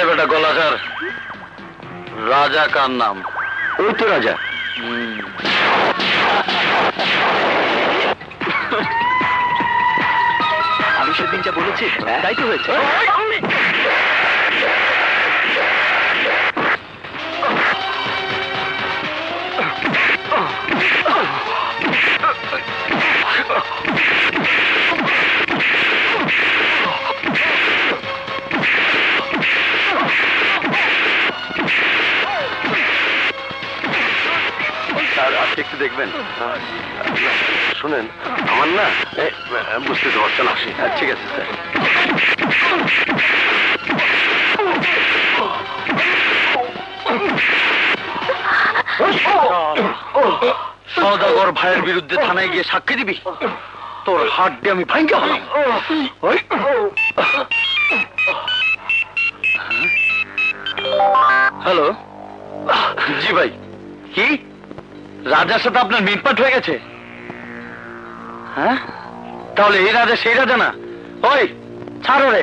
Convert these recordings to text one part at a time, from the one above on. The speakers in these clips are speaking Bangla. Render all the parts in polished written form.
बेटा गोलाकार राजा का नाम ওই তো রাজা। আমি সেদিন যা বলেছি তাই তো হয়েছে। একটু দেখবেন। শুনেন আমার না বুঝতে তো পারছেন আসি। ঠিক আছে স্যার। সওদাগর ভাইয়ের বিরুদ্ধে থানায় গিয়ে সাক্ষী দিবি? তোর হাত দিয়ে আমি ভাঙ্গা হলাম। হ্যালো, জি ভাই। কি রাজার সাথে আপনার মিটপাট হয়ে গেছে? হ্যাঁ, তাহলে এই রাজা সেই রাজা না? ওই ছাড়ো রে,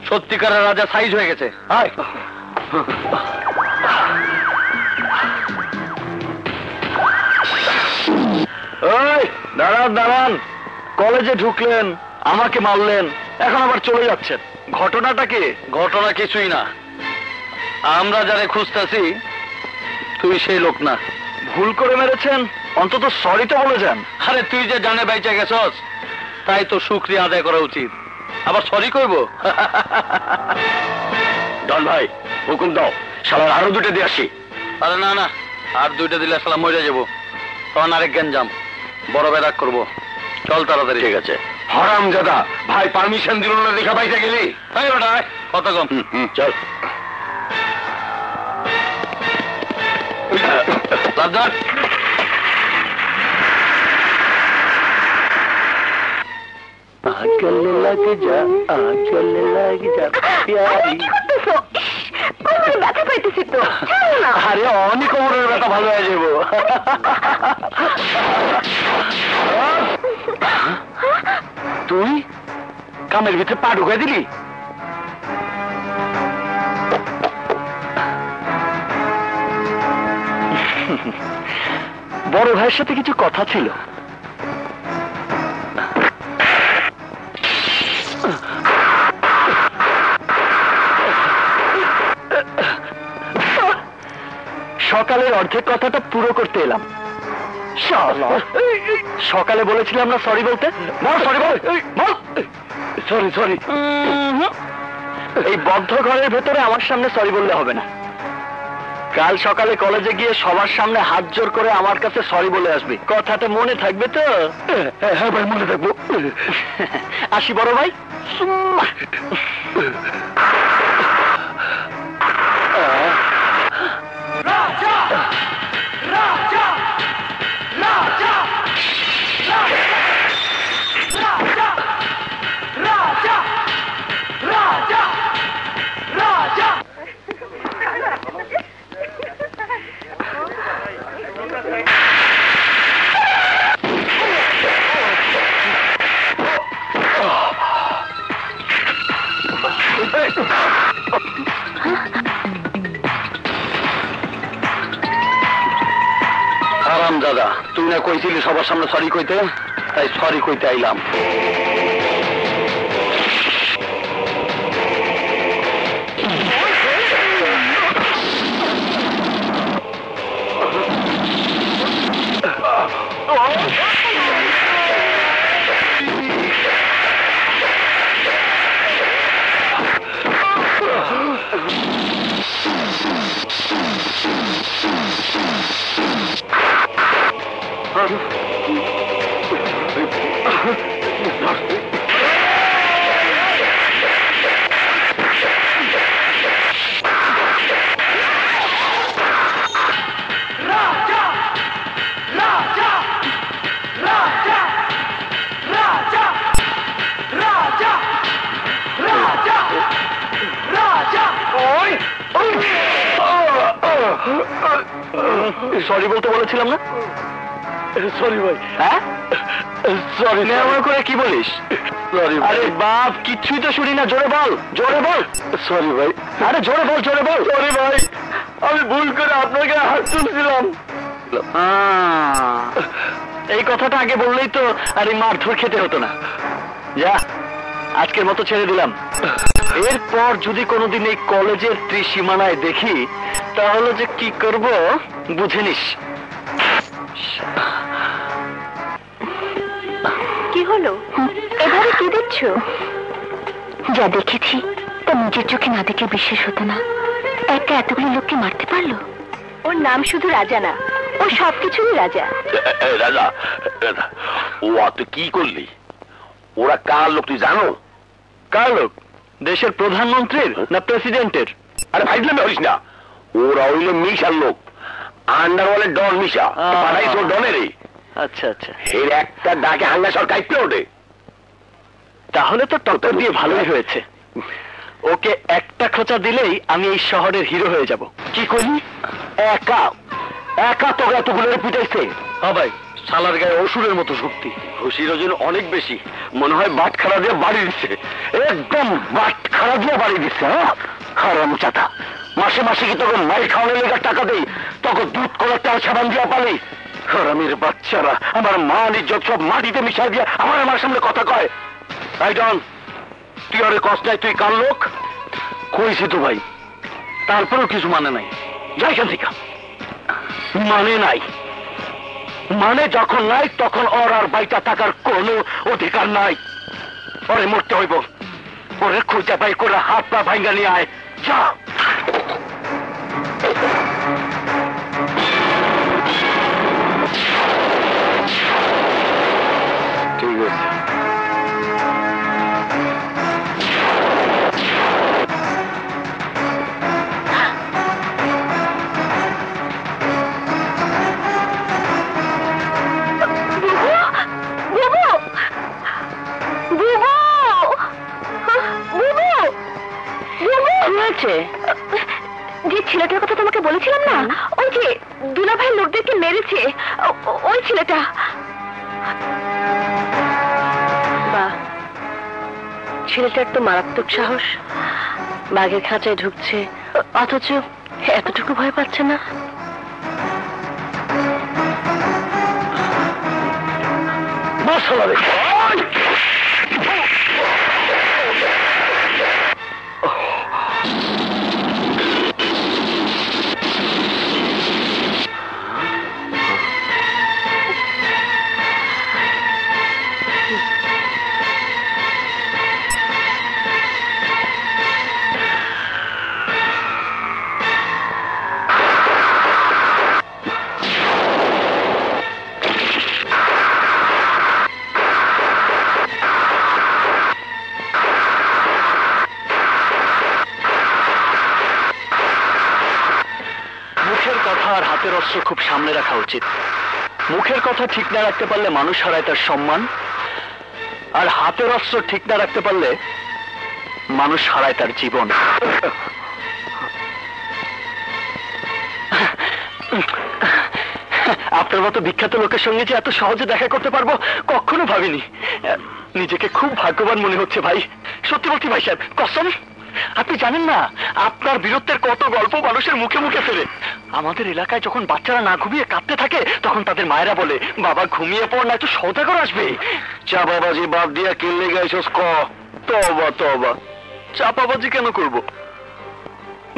সত্যিকারের রাজা সাইজ হয়ে গেছে। আয়। ওই দাঁড়ান দাঁড়ান, কলেজে ঢুকলেন, আমাকে মারলেন, এখন আবার চলে যাচ্ছেন। ঘটনাটা কি? ঘটনা কিছুই না, আমরা যারে খুঁজতেছি তুই সেই লোক না। ভুল করে মেরেছেন, অন্তত সরি তো বলে যান। আরে তুই যে জানে বাইচা গেছস, তাই তো শুকরিয়া আদায় করা উচিত। আবার সরি কইব? ডন ভাই হুকুম দাও, শালার আরো দুটো দিয়ে আসি। আরে না না, আর দুইটা দিলে শালা মরে যাবো, তখন আরেক গ্যাঞ্জাম, বড় বেদাক করবো। চল তাড়াতাড়ি। ঠিক আছে। হারামজাদা ভাই পারমিশন দিল না দেখা বাইতে গেলি? এই বেটা কত কম। চল। লাদার चलने लग जा, चलने लग जा प्यारी। ব্যথা পাইতেছি তো। আরে অনেক কোমরের ব্যথা ভালো হয়ে যাবো। তুই কামের ভিতরে পা ঢুকাই দিলি? বড় ভাইয়ের সাথে কিছু কথা ছিল। সকালের অর্ধেক কথাটা পুরো করতে এলাম। সকালে বলেছিলাম না সরি বলতে। সরি বল, সরি সরি। এই বদ্ধ ঘরের ভেতরে আমার সামনে সরি বললে হবে না। কাল সকালে কলেজে গিয়ে সবার সামনে হাত জোর করে আমার কাছে সরি বলে আসবি। কথাটা মনে থাকবে তো? হ্যাঁ ভাই, মনে থাকবো। আসি বড় ভাই। রাজা রাজা রাজা রাজা রাজা রাজা রাজা। আরাম দাদা, তুই না কইছিলি সবার সামনে সরি কইতে, তাই সরি কইতে আইলাম। সরি বলতে বলেছিলাম না? সরি ভাই। হ্যাঁ সরি। নেওয়া করে কি বলিস? আরে বাপ, কিচ্ছুই তো শুনি না, জোরে বল, জোরে বল। সরি ভাই। আরে জোরে বল, জোরে বল। সরি ভাই, আমি ভুল করে আপনার গায়ে হাত তুলছিলাম। এই কথাটা আগে বললেই তো আর এই মারধর খেতে হতো না। যা, আজকের মতো ছেড়ে দিলাম। এরপর যদি কোনোদিন এই কলেজের ত্রিসীমানায় দেখি, তাহলে যে কি করব বুঝে নিস। কি হলো, এভাবে কি দেখছো? যা দেখেছি তা নিজের চোখে না দেখে বিশ্বাস হতো না। একা এতগুলো লোককে মারতে পারলো। ওর নাম শুধু রাজা না, ও সবকিছুরই রাজা। রাজা, ও তুই কি করলি? ওরা কার লোক তুই জানো? কার লোক? দেশের প্রধানমন্ত্রীর না প্রেসিডেন্টের? আরে ভাইজলামে হইস না, ওরা হইল মিশার লোক, আন্ডারওয়ার্ল্ডের ডন মিশা। পাঠাইছ ডনেরই। আচ্ছা আচ্ছা, এর একটা ডাকে হাঙ্গা সরকার কাইপে ওঠে। তাহলে তো টক্কর দিয়ে ভালোই হয়েছে। ওকে একটা খোঁচা দিলেই আমি এই শহরের হিরো হয়ে যাব। কি করলি? একা একা তো এতগুলো পিটাইছে? হ্যাঁ ভাই, শালার গায়ে অসুরের মতো শক্তি। খুশির ওজন অনেক বেশি, মনে হয় বাট খাড়া দিয়ে বাড়ি দিচ্ছে। একদম বাট খাড়া দিয়ে বাড়ি দিচ্ছে। হারাম চাতা, মাসে মাসে কি তোকে মাইল খাওয়ানোর লেগে টাকা দেই, তোকে দুধ করার টাকা সাবান দিয়া পালি। হারামের বাচ্চারা আমার মান ইজ্জত সব মাটিতে মিশাই দিয়ে আমার সামনে কথা কয়। তাই ডন, তুই আরে কষ্ট নাই, তুই কার লোক? কইছি তো ভাই, তারপরেও কিছু মানে নাই। যাই এখান থেকে। মানে নাই মানে যখন নাই তখন ওর আর বাইটা থাকার কোনো অধিকার নাই। ওরে মরতে হইব। ওরে খুঁজে বাই করে হাত পা ভাঙ্গা নিয়ে আয়। যা। ঠিক আছে। যে ছেলেটার কথা তোমাকে বলেছিলাম না, ওই যে দুলাভাই লোকদেরকে মেরেছে, ওই ছেলেটা। বাহ, ছেলেটার তো মারাত্মক সাহস। বাঘের খাঁচায় ঢুকছে, অথচ এতটুকু ভয় পাচ্ছে না। খুব সামনে রাখা উচিত। মুখের কথা ঠিক না রাখতে পারলে মানুষ হারায় তার সম্মান, আর হাতের অস্ত্র ঠিক না রাখতে পারলে মানুষ হারায় তার জীবন। আপনার মতো বিখ্যাত লোকের সঙ্গে যে এত সহজে দেখা করতে পারবো কখনো ভাবিনি। নিজেকে খুব ভাগ্যবান মনে হচ্ছে ভাই, সত্যি বলছি ভাই সাহেব, কসম। আপনি জানেন না আপনার বীরত্বের কত গল্প মানুষের মুখে মুখে ফেরে। আমাদের এলাকায় যখন বাচ্চারা না ঘুমিয়ে কাঁদতে থাকে তখন তাদের মায়েরা বলে, বাবা ঘুমিয়ে পড়, না একটু সওদাগর আসবে। চাপাবাজি বাদ দিয়া কিনলে গেছিস ক? তবা তবা, চাপাবাজি কেন করব?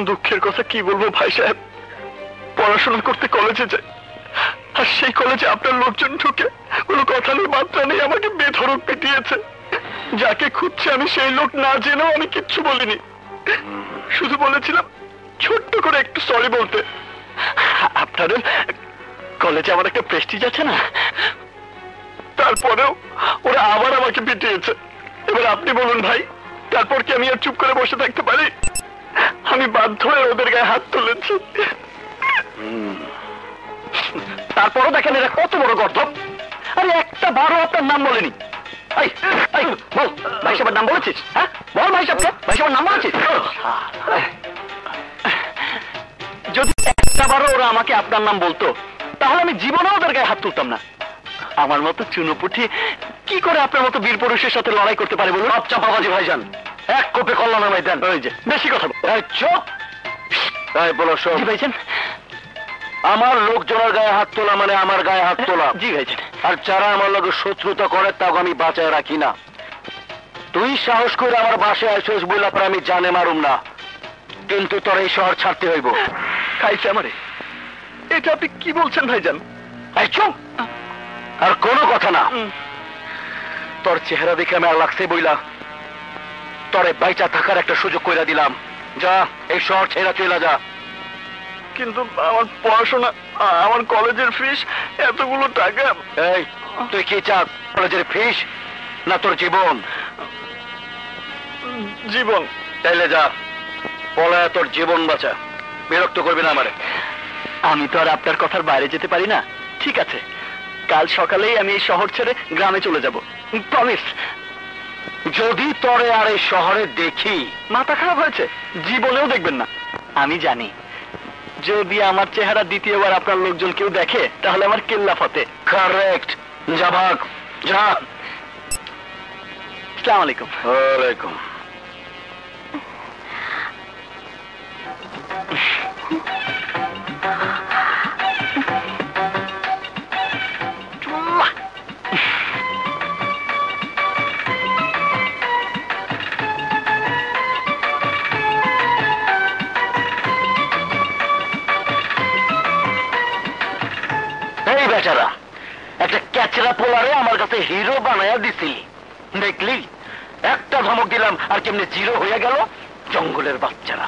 দুঃখের কথা কি বলবো ভাই সাহেব, পড়াশোনা করতে কলেজে যাই, আর সেই কলেজে আপনার লোকজন ঢুকে কোনো কথা নেই বার্তা নেই আমাকে বেধড়ক পিটিয়েছে। যাকে খুঁজছে আমি সেই লোক না জেনেও আমি কিচ্ছু বলিনি, শুধু বলেছিলাম ছোট্ট করে একটু সরি বলতে। আপনাদের কলেজে আমার একটা প্রেস্টিজ আছে না, তারপরেও ওরা আবার আমাকে পিটিয়েছে। এবার আপনি বলুন ভাই, তারপর কি আমি আর চুপ করে বসে থাকতে পারি? আমি বাধ্য হয়ে ওদের গায়ে হাত তুলেছি। তারপরও দেখেন এরা কত বড় গর্ধব। আরে একটা বারও আপনার নাম বলেনি। বল ভাই সাহেবের নাম বলেছিস? হ্যাঁ বল ভাই সাহেবকে, ভাই সাহেবের নাম বলেছিস? যদি একটা বারও ওরা আমাকে আপনার নাম বলতো তাহলে আমি জীবনেও ওদের গায়ে হাত তুলতাম না। আমার মতো চুনোপুটি কি করে আপনার মতো বীর পুরুষের সাথে লড়াই করতে পারে বলুন? আচ্ছা বাবাজি ভাইজান, এক কোপে কল্লা নামাই দেন। ওই যে বেশি কথা বল। এই চুপ! এই বলো শোন, জি ভাইজান। আমার লোকজনের গায়ে হাত তোলা মানে আমার গায়ে হাত তোলা। জি ভাইজান। আর যারা আমার লোকের শত্রুতা করে তাকে আমি বাঁচায় রাখি না। তুই সাহস করে আমার বাসায় আসিস বলে পরে আমি জানে মারুম না, কিন্তু তোর এই শহর ছাড়তে হইব। খাইছে আমারে। এটা আপনি কি বলছেন ভাইজান? এই চুপ! আর কোনো কথা না। তোর চেহারা দেখে আমার লাগছে বইলা তোরে বাইচা থাকার একটা সুযোগ কইরা দিলাম। যা, এই শহর ছেড়া চলে যা। কিন্তু আমার পড়াশোনা, আমার কলেজের ফিস, এতগুলো টাকা। এই, তুই কি চাস? কলেজের ফিস না তোর জীবন? জীবন। তাইলে যা, পলায়া তোর জীবন বাঁচা। বিরক্ত করবি না আমারে। আমি তো আর আপনার কথার বাইরে যেতে পারি না। ঠিক আছে, কাল সকালেই আমি এই শহর ছেড়ে গ্রামে চলে যাব। প্রমিস। যদি তোরে আর এই শহরে দেখি। মাথা খারাপ হয়েছে? জীবনেও দেখবেন না। আমি জানি যদি আমার চেহারা দ্বিতীয়বার আপনার লোকজন কেউ দেখে তাহলে আমার কেল্লা ফতে। কারেক্ট। যা ভাগ, যা। আসসালামু আলাইকুম। ওয়ালাইকুম। এই বেচারা, একটা ক্যাচরা পোলারে আমার কাছে হিরো বানায়া দিছি। দেখলি, একটা ধমক দিলাম আর কেমনে জিরো হয়ে গেল। জঙ্গলের বাচ্চারা